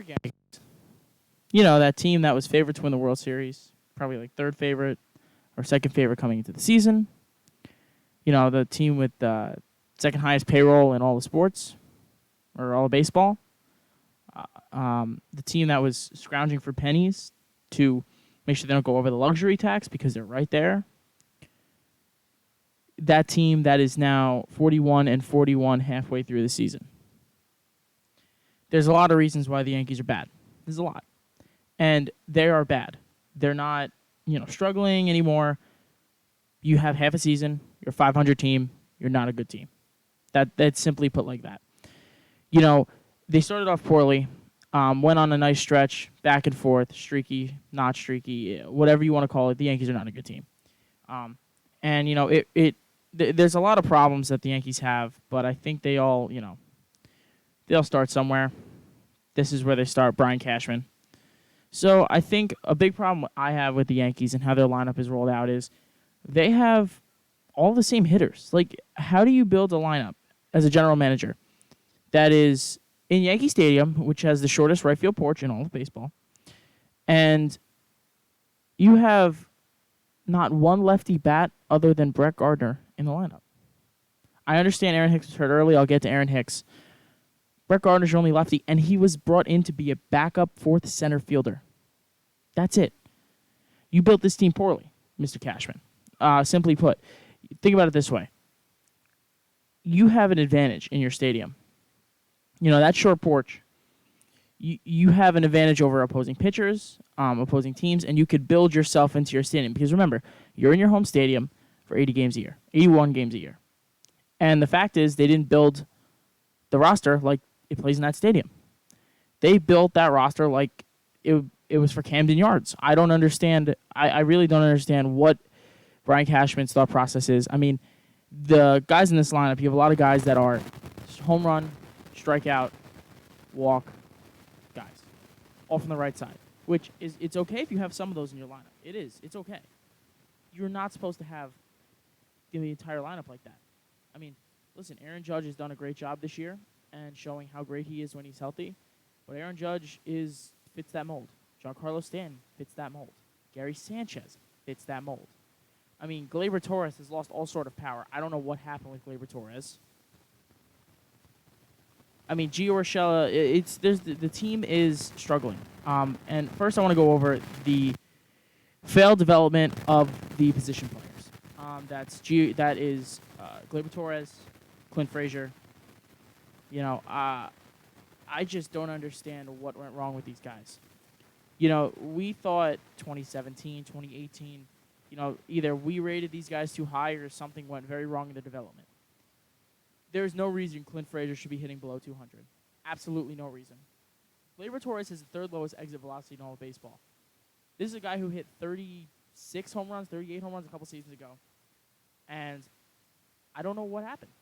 Yankees. You know, that team that was favored to win the World Series, probably like third favorite or second favorite coming into the season. You know, the team with the second highest payroll in all the sports or all of baseball. The team that was scrounging for pennies to make sure they don't go over the luxury tax because they're right there. That team that is now 41-41 halfway through the season. There's a lot of reasons why the Yankees are bad. There's a lot. And they are bad. They're not, struggling anymore. You have half a season, you're a 500 team, you're not a good team. That's simply put like that. They started off poorly, went on a nice stretch, back and forth, streaky, not streaky, whatever you want to call it. The Yankees are not a good team. There's a lot of problems that the Yankees have, but I think they all start somewhere. This is where they start, Brian Cashman. So I think a big problem I have with the Yankees and how their lineup is rolled out is they have all the same hitters. Like, how do you build a lineup as a general manager that is in Yankee Stadium, which has the shortest right field porch in all of baseball, and you have not one lefty bat other than Brett Gardner in the lineup? I understand Aaron Hicks was hurt early. I'll get to Aaron Hicks. Brett Gardner's your only lefty, and he was brought in to be a backup fourth center fielder. That's it. You built this team poorly, Mr. Cashman. Simply put, think about it this way. You have an advantage in your stadium. That short porch, you have an advantage over opposing pitchers, opposing teams, and you could build yourself into your stadium. Because remember, you're in your home stadium for 80 games a year, 81 games a year. And the fact is, they didn't build the roster like it plays in that stadium. They built that roster like it was for Camden Yards. I don't understand. I really don't understand what Brian Cashman's thought process is. I mean, the guys in this lineup, you have a lot of guys that are home run, strikeout, walk guys, all from the right side, which is, it's okay if you have some of those in your lineup. It is. It's okay. You're not supposed to have the entire lineup like that. I mean, listen, Aaron Judge has done a great job this year and showing how great he is when he's healthy. But Aaron Judge fits that mold. Giancarlo Stanton fits that mold. Gary Sanchez fits that mold. I mean, Gleyber Torres has lost all sort of power. I don't know what happened with Gleyber Torres. I mean, Gio Urshela, the team is struggling. And first I want to go over the failed development of the position players. That is Gleyber Torres, Clint Frazier. I just don't understand what went wrong with these guys. We thought 2017, 2018, either we rated these guys too high or something went very wrong in their development. There's no reason Clint Frazier should be hitting below 200. Absolutely no reason. Gleyber Torres has the third lowest exit velocity in all of baseball. This is a guy who hit 36 home runs, 38 home runs a couple seasons ago. And I don't know what happened.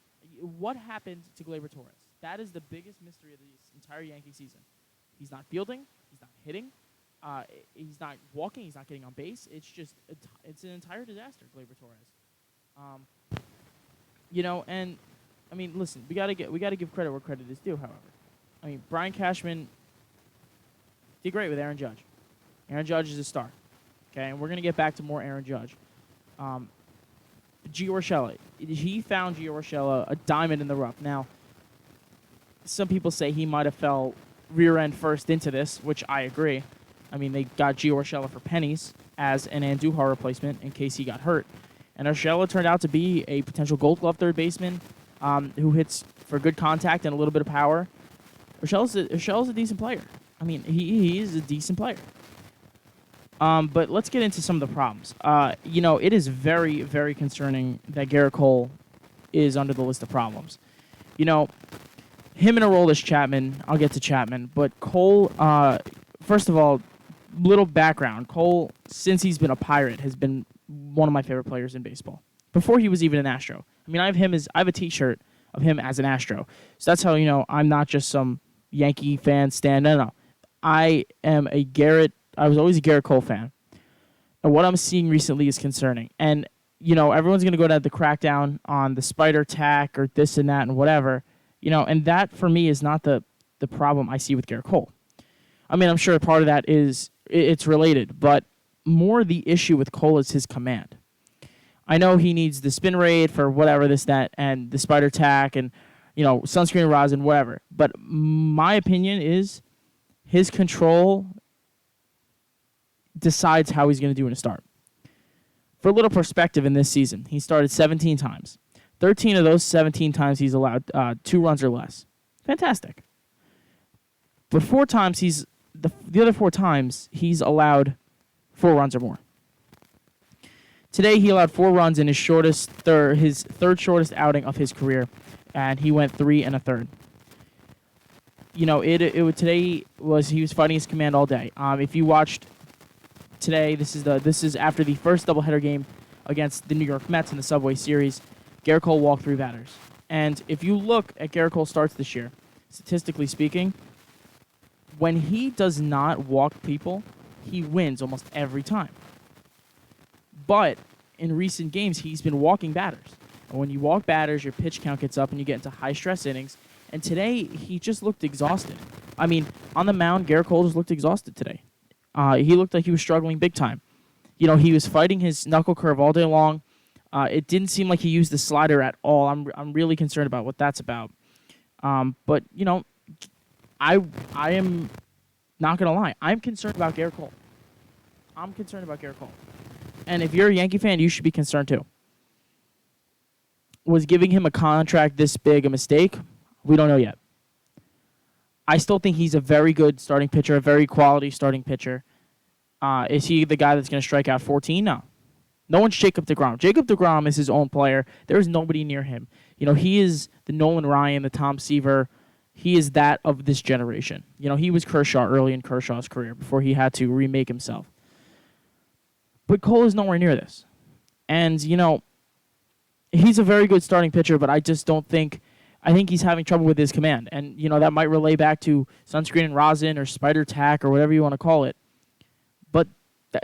What happened to Gleyber Torres? That is the biggest mystery of this entire Yankee season. He's not fielding. He's not hitting. He's not walking. He's not getting on base. It's an entire disaster, Gleyber Torres. And I mean, listen, we gotta give credit where credit is due. However, I mean, Brian Cashman did great with Aaron Judge. Aaron Judge is a star. Okay, and we're gonna get back to more Aaron Judge. Gio Urshela, he found Gio Urshela a diamond in the rough. Now, some people say he might have fell rear end first into this, which I agree. I mean, they got Gio Urshela for pennies as an Andujar replacement in case he got hurt. And Urshela turned out to be a potential Gold Glove third baseman who hits for good contact and a little bit of power. Urshela's a decent player. I mean, he is a decent player. But let's get into some of the problems. It is very, very concerning that Garrett Cole is under the list of problems. Him in a role as Chapman, I'll get to Chapman, but Cole, first of all, little background. Cole, since he's been a Pirate, has been one of my favorite players in baseball. Before he was even an Astro. I mean, I have a T-shirt of him as an Astro. So that's how, I'm not just some Yankee fan stan. No. I was always a Garrett Cole fan. And what I'm seeing recently is concerning. And, everyone's going to go to the crackdown on the spider tack or this and that and whatever. And that, for me, is not the problem I see with Garrett Cole. I mean, I'm sure part of that is it's related, but more the issue with Cole is his command. I know he needs the spin rate for whatever this, that, and the spider tack and, sunscreen rosin, whatever. But my opinion is his control decides how he's going to do in a start. For a little perspective in this season, he started 17 times. 13 of those 17 times he's allowed 2 runs or less. Fantastic. But 4 times the other 4 times he's allowed 4 runs or more. Today he allowed 4 runs in his third shortest outing of his career, and he went 3 1/3. Today he was fighting his command all day. If you watched today, this is after the first doubleheader game against the New York Mets in the Subway Series. Gerrit Cole walked 3 batters, and if you look at Gerrit Cole's starts this year, statistically speaking, when he does not walk people, he wins almost every time. But in recent games, he's been walking batters. And when you walk batters, your pitch count gets up and you get into high-stress innings. And today, he just looked exhausted. I mean, on the mound, Gerrit Cole just looked exhausted today. He looked like he was struggling big time. He was fighting his knuckle curve all day long. It didn't seem like he used the slider at all. I'm really concerned about what that's about. But I am not going to lie. I'm concerned about Gerrit Cole. And if you're a Yankee fan, you should be concerned too. Was giving him a contract this big a mistake? We don't know yet. I still think he's a very good starting pitcher, a very quality starting pitcher. Is he the guy that's going to strike out 14? No. No one's Jacob deGrom. Jacob deGrom is his own player. There is nobody near him. He is the Nolan Ryan, the Tom Seaver. He is that of this generation. He was Kershaw early in Kershaw's career before he had to remake himself. But Cole is nowhere near this. And, he's a very good starting pitcher, but I just don't think... I think he's having trouble with his command. And, that might relay back to sunscreen and rosin or spider tack or whatever you want to call it. But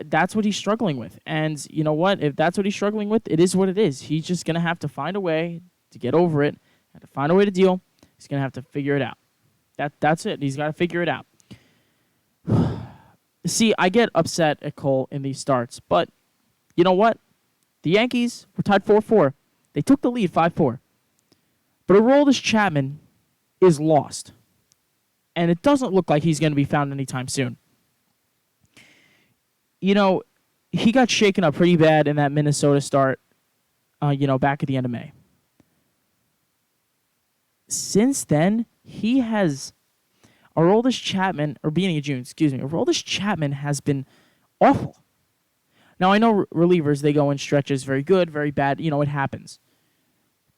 that's what he's struggling with. And you know what? If that's what he's struggling with, it is what it is. He's just going to have to find a way to get over it, have to find a way to deal. He's going to have to figure it out. That's it. He's got to figure it out. See, I get upset at Cole in these starts, but you know what? The Yankees were tied 4-4. They took the lead 5-4. But Aroldis Chapman is lost. And it doesn't look like he's going to be found anytime soon. He got shaken up pretty bad in that Minnesota start, back at the end of May. Since then, he has... Aroldis Chapman has been awful. Now, I know relievers, they go in stretches very good, very bad. It happens.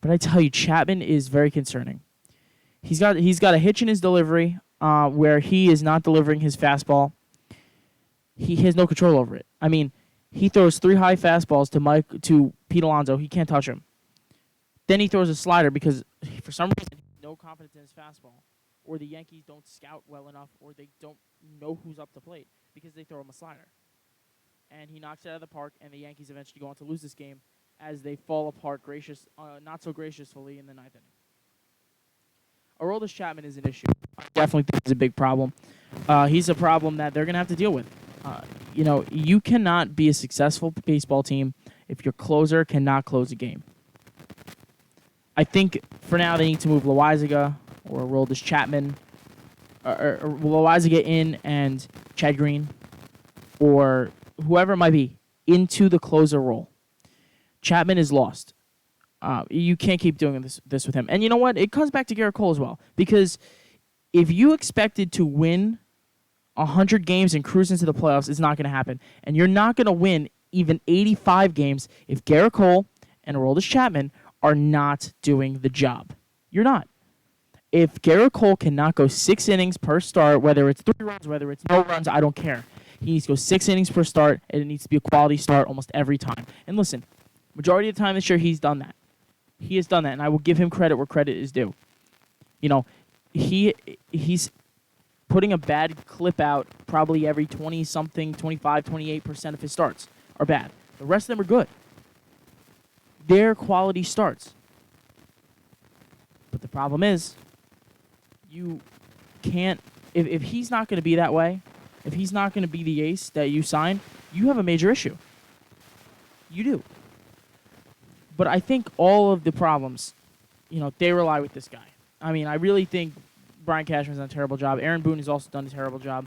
But I tell you, Chapman is very concerning. He's got a hitch in his delivery where he is not delivering his fastball. He has no control over it. I mean, he throws 3 high fastballs to Pete Alonso. He can't touch him. Then he throws a slider because for some reason he has no confidence in his fastball. Or the Yankees don't scout well enough, or they don't know who's up to plate because they throw him a slider. And he knocks it out of the park, and the Yankees eventually go on to lose this game as they fall apart not so graciously in the 9th inning. Aroldis Chapman is an issue. I definitely think it's a big problem. He's a problem that they're going to have to deal with. You cannot be a successful baseball team if your closer cannot close a game. I think for now they need to move Loaizaga or Aroldis Chapman, or Loaizaga in and Chad Green, or whoever it might be, into the closer role. Chapman is lost. You can't keep doing this with him. And you know what? It comes back to Gerrit Cole as well. Because if you expected to win 100 games and cruise into the playoffs, it's not going to happen. And you're not going to win even 85 games if Gerrit Cole and Aroldis Chapman are not doing the job. You're not. If Gerrit Cole cannot go 6 innings per start, whether it's 3 runs, whether it's no runs, I don't care. He needs to go 6 innings per start, and it needs to be a quality start almost every time. And listen, majority of the time this year, he's done that. He has done that, and I will give him credit where credit is due. He's putting a bad clip out probably every 20-something, 25, 28% of his starts are bad. The rest of them are good. They're quality starts. But the problem is, you can't if he's not going to be that way, if he's not going to be the ace that you sign, you have a major issue. You do. But I think all of the problems, they rely with this guy. I mean, I really think Brian Cashman's done a terrible job. Aaron Boone has also done a terrible job.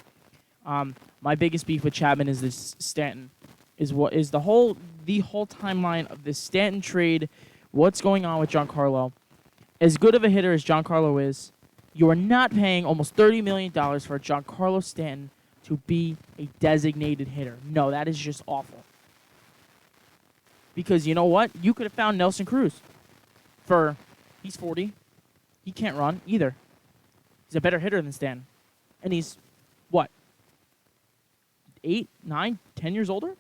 My biggest beef with Chapman is this Stanton, is the whole timeline of this Stanton trade. What's going on with Giancarlo? As good of a hitter as Giancarlo is, you are not paying almost $30 million for Giancarlo Stanton to be a designated hitter. No, that is just awful. Because you know what? You could have found Nelson Cruz he's 40. He can't run either. He's a better hitter than Stanton. And he's, what, 8, 9, 10 years older?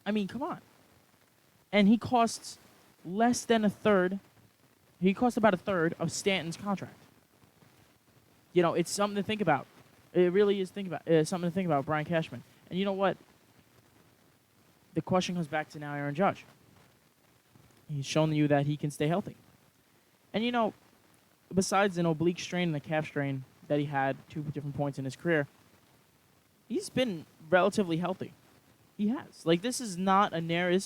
I mean, come on. And he costs less than a third. He costs about a third of Stanton's contract. It's something to think about. It really is something to think about, Brian Cashman. And you know what? The question comes back to now Aaron Judge. He's shown you that he can stay healthy. And, besides an oblique strain and a calf strain that he had 2 different points in his career, he's been relatively healthy. He has. Like, this is not a narrative.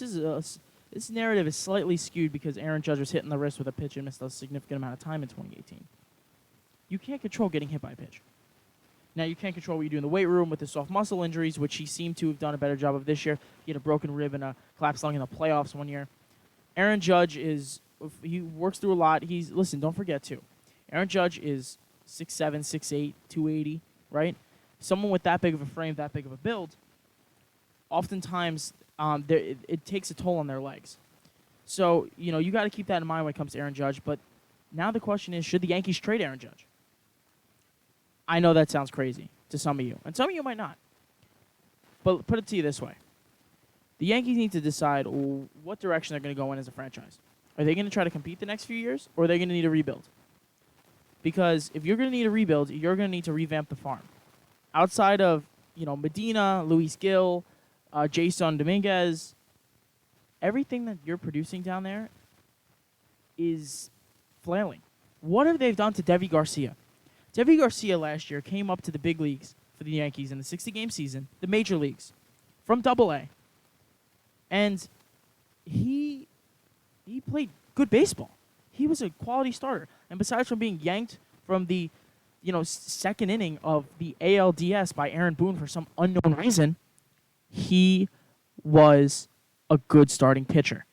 This narrative is slightly skewed because Aaron Judge was hit in the wrist with a pitch and missed a significant amount of time in 2018. You can't control getting hit by a pitch. Now, you can't control what you do in the weight room with the soft muscle injuries, which he seemed to have done a better job of this year. He had a broken rib and a collapsed lung in the playoffs one year. Aaron Judge he works through a lot. Listen, don't forget, too. Aaron Judge is 6'7", 6'8", 280, right? Someone with that big of a frame, that big of a build, oftentimes it takes a toll on their legs. So, you got to keep that in mind when it comes to Aaron Judge. But now the question is, should the Yankees trade Aaron Judge? I know that sounds crazy to some of you, and some of you might not. But put it to you this way. The Yankees need to decide what direction they're going to go in as a franchise. Are they going to try to compete the next few years, or are they going to need a rebuild? Because if you're going to need a rebuild, you're going to need to revamp the farm. Outside of, Medina, Luis Gil, Jason Dominguez, everything that you're producing down there is flailing. What have they done to Deivi Garcia? Deivi Garcia last year came up to the big leagues for the Yankees in the 60-game season, the major leagues, from Double-A. And he played good baseball. He was a quality starter. And besides from being yanked from the, second inning of the ALDS by Aaron Boone for some unknown reason, he was a good starting pitcher.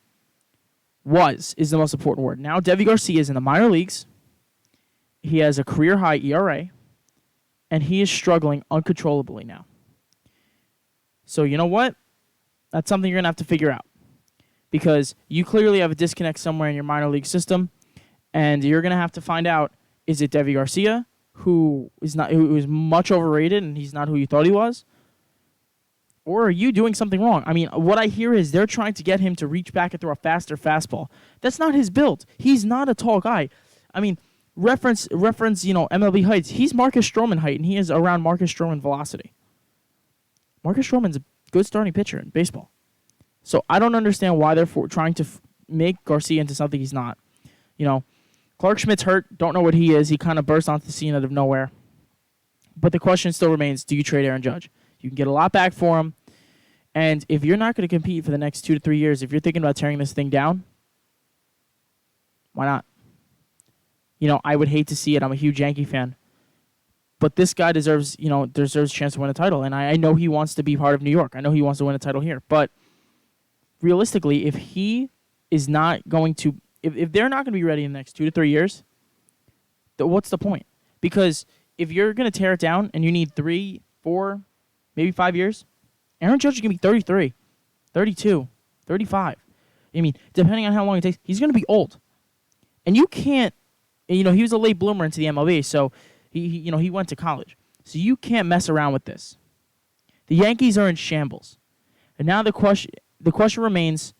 Was is the most important word. Now Deivi Garcia is in the minor leagues. He has a career-high ERA, and he is struggling uncontrollably now. So you know what? That's something you're going to have to figure out. Because you clearly have a disconnect somewhere in your minor league system, and you're going to have to find out, is it Deivi Garcia, who is much overrated and he's not who you thought he was? Or are you doing something wrong? I mean, what I hear is they're trying to get him to reach back and throw a faster fastball. That's not his build. He's not a tall guy. I mean, reference, MLB heights. He's Marcus Stroman height, and he is around Marcus Stroman velocity. Marcus Stroman's a good starting pitcher in baseball. So I don't understand why they're trying to make Garcia into something he's not. Clark Schmidt's hurt. Don't know what he is. He kind of burst onto the scene out of nowhere. But the question still remains, do you trade Aaron Judge? You can get a lot back for him. And if you're not going to compete for the next 2 to 3 years, if you're thinking about tearing this thing down, why not? I would hate to see it. I'm a huge Yankee fan. But this guy deserves a chance to win a title. And I know he wants to be part of New York. I know he wants to win a title here. But realistically, if he is not going to, if they're not going to be ready in the next 2 to 3 years, what's the point? Because if you're going to tear it down and you need 3, 4, maybe 5 years, Aaron Judge is going to be 33, 32, 35. I mean, depending on how long it takes, he's going to be old. And you can't, he was a late bloomer into the MLB, so he went to college. So you can't mess around with this. The Yankees are in shambles. And now the question remains,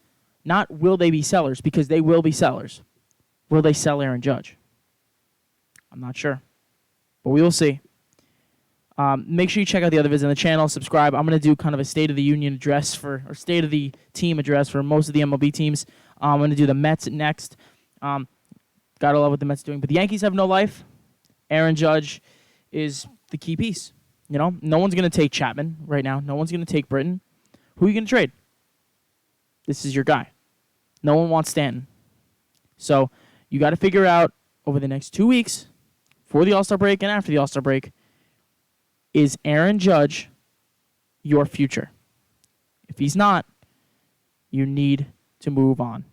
not will they be sellers, because they will be sellers. Will they sell Aaron Judge? I'm not sure. But we will see. Make sure you check out the other videos on the channel. Subscribe. I'm going to do kind of a State of the Union address or State of the Team address for most of the MLB teams. I'm going to do the Mets next. Gotta love what the Mets are doing. But the Yankees have no life. Aaron Judge is the key piece. You know, no one's going to take Chapman right now. No one's going to take Britton. Who are you going to trade? This is your guy. No one wants Stanton. So you got to figure out over the next 2 weeks, for the All-Star break and after the All-Star break, is Aaron Judge your future? If he's not, you need to move on.